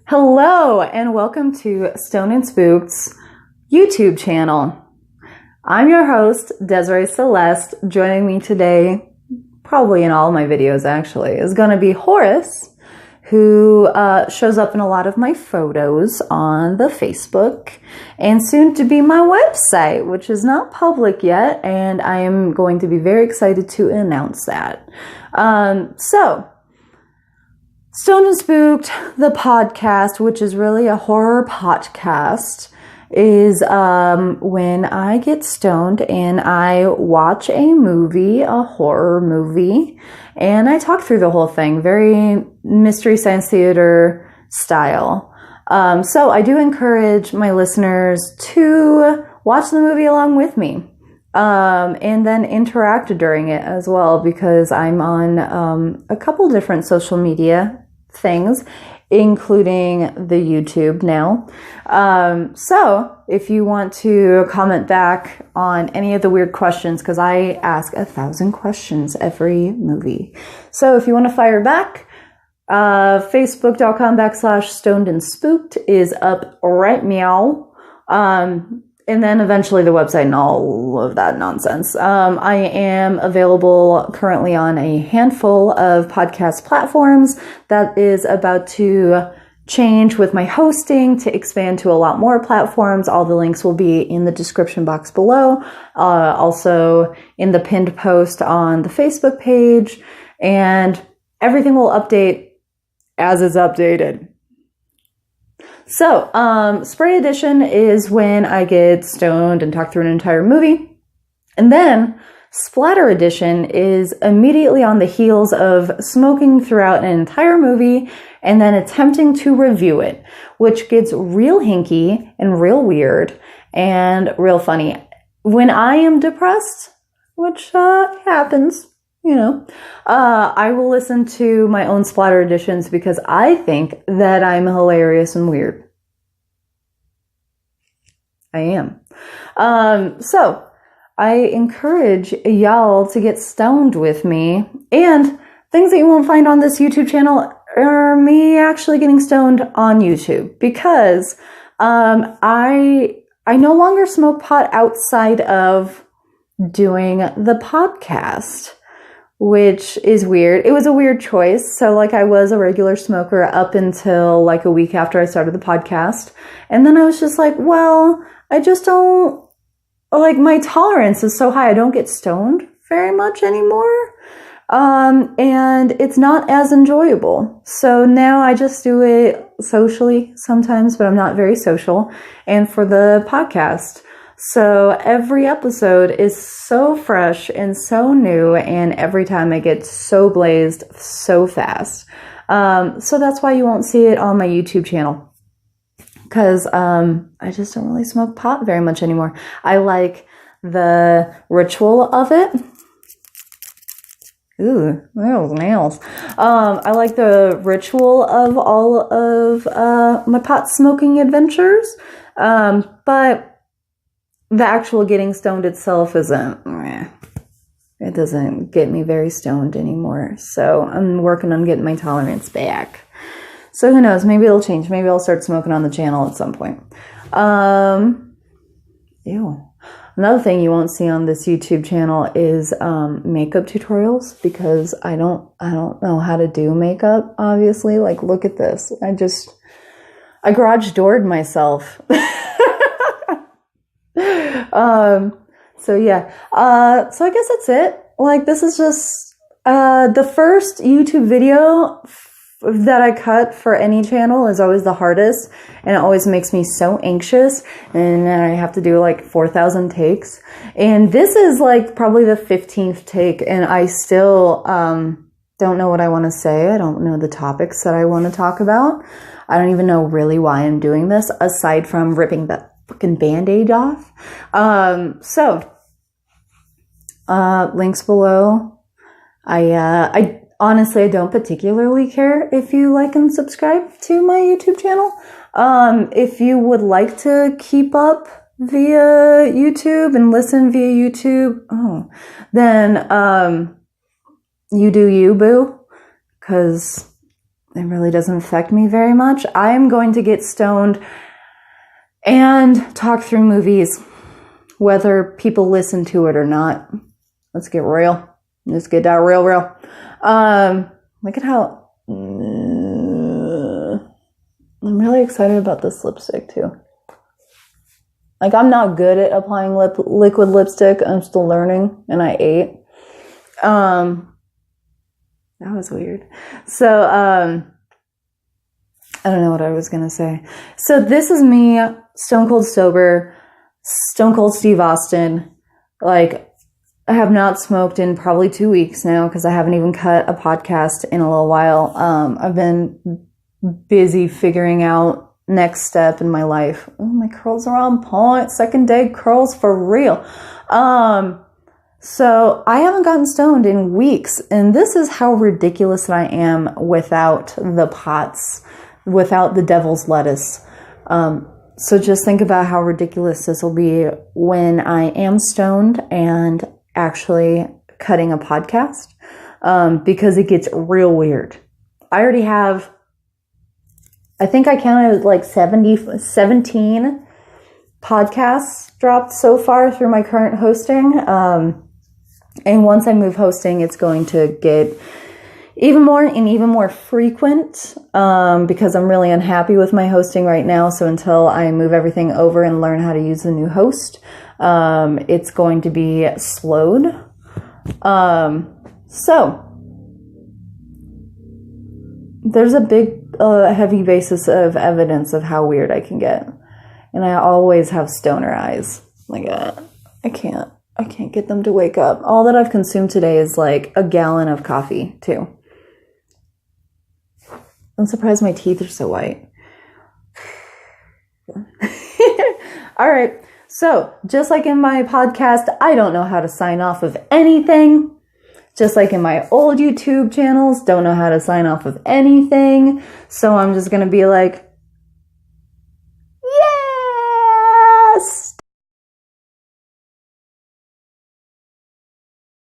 Hello and welcome to Stoned and Spooked's YouTube channel. I'm your host, Desiree Celeste. Joining me today, probably in all my videos actually, is going to be Horace, who shows up in a lot of my photos on the Facebook and soon to be my website, which is not public yet, and I am going to be very excited to announce that. Stoned and Spooked, the podcast, which is really a horror podcast, is when I get stoned and I watch a movie, a horror movie, and I talk through the whole thing, very Mystery Science Theater style. So I do encourage my listeners to watch the movie along with me. And then interact during it as well, because I'm on a couple different social media things, including the YouTube now. So if you want to comment back on any of the weird questions, because I ask 1,000 questions every movie. So if you want to fire back, facebook.com/stoned and spooked is up right meow. And then eventually the website and all of that nonsense. I am available currently on a handful of podcast platforms. That is about to change with my hosting to expand to a lot more platforms. All the links will be in the description box below. Also in the pinned post on the Facebook page. And everything will update as it's updated. So, Spray Edition is when I get stoned and talk through an entire movie. And then Splatter Edition is immediately on the heels of smoking throughout an entire movie and then attempting to review it, which gets real hinky and real weird and real funny. When I am depressed, which happens, I will listen to my own Splatter Editions because I think that I'm hilarious and weird. I am. So I encourage y'all to get stoned with me, and things that you won't find on this YouTube channel are me actually getting stoned on YouTube, because I no longer smoke pot outside of doing the podcast, which is weird. It was a weird choice. So I was a regular smoker up until a week after I started the podcast. And then I was just well, I just don't, my tolerance is so high. I don't get stoned very much anymore. And it's not as enjoyable. So now I just do it socially sometimes, but I'm not very social. And for the podcast. So every episode is so fresh and so new, and every time I get so blazed so fast. So that's why you won't see it on my YouTube channel, because I just don't really smoke pot very much anymore. I like the ritual of it. Ooh, those nails. I like the ritual of all of my pot smoking adventures, but the actual getting stoned itself isn't, it doesn't get me very stoned anymore. So I'm working on getting my tolerance back. So who knows? Maybe it'll change. Maybe I'll start smoking on the channel at some point. Another thing you won't see on this YouTube channel is makeup tutorials, because I don't know how to do makeup, obviously. Look at this. I garage doored myself. So yeah, so I guess that's it. This is just, the first YouTube video that I cut for any channel is always the hardest, and it always makes me so anxious, and I have to do 4,000 takes, and this is probably the 15th take, and I still, don't know what I want to say. I don't know the topics that I want to talk about. I don't even know really why I'm doing this, aside from ripping the fucking Band-Aid off. Links below. I honestly, I don't particularly care if you like and subscribe to my YouTube channel. If you would like to keep up via YouTube and listen via YouTube, then you do you, boo. Because really doesn't affect me very much. I'm going to get stoned and talk through movies, whether people listen to it or not. Let's get real. Let's get that real. Look at how... I'm really excited about this lipstick too. Like, I'm not good at applying liquid lipstick. I'm still learning, and I ate. That was weird. So, I don't know what I was going to say. So this is me, stone cold sober, stone cold Steve Austin. Like, I have not smoked in probably 2 weeks now because I haven't even cut a podcast in a little while. I've been busy figuring out next step in my life. Oh, my curls are on point. Second day curls for real. So I haven't gotten stoned in weeks, and this is how ridiculous I am without the pots, without the devil's lettuce. So just think about how ridiculous this will be when I am stoned and actually cutting a podcast, because it gets real weird. I already have, I think I counted like 17 podcasts dropped so far through my current hosting. And once I move hosting, it's going to get even more frequent, because I'm really unhappy with my hosting right now. So until I move everything over and learn how to use the new host, it's going to be slowed. So there's a big, heavy basis of evidence of how weird I can get. And I always have stoner eyes. Like, I can't get them to wake up. All that I've consumed today is like a gallon of coffee too. I'm surprised my teeth are so white. All right. So just like in my podcast, I don't know how to sign off of anything. Just like in my old YouTube channels, don't know how to sign off of anything. So I'm just going to be like,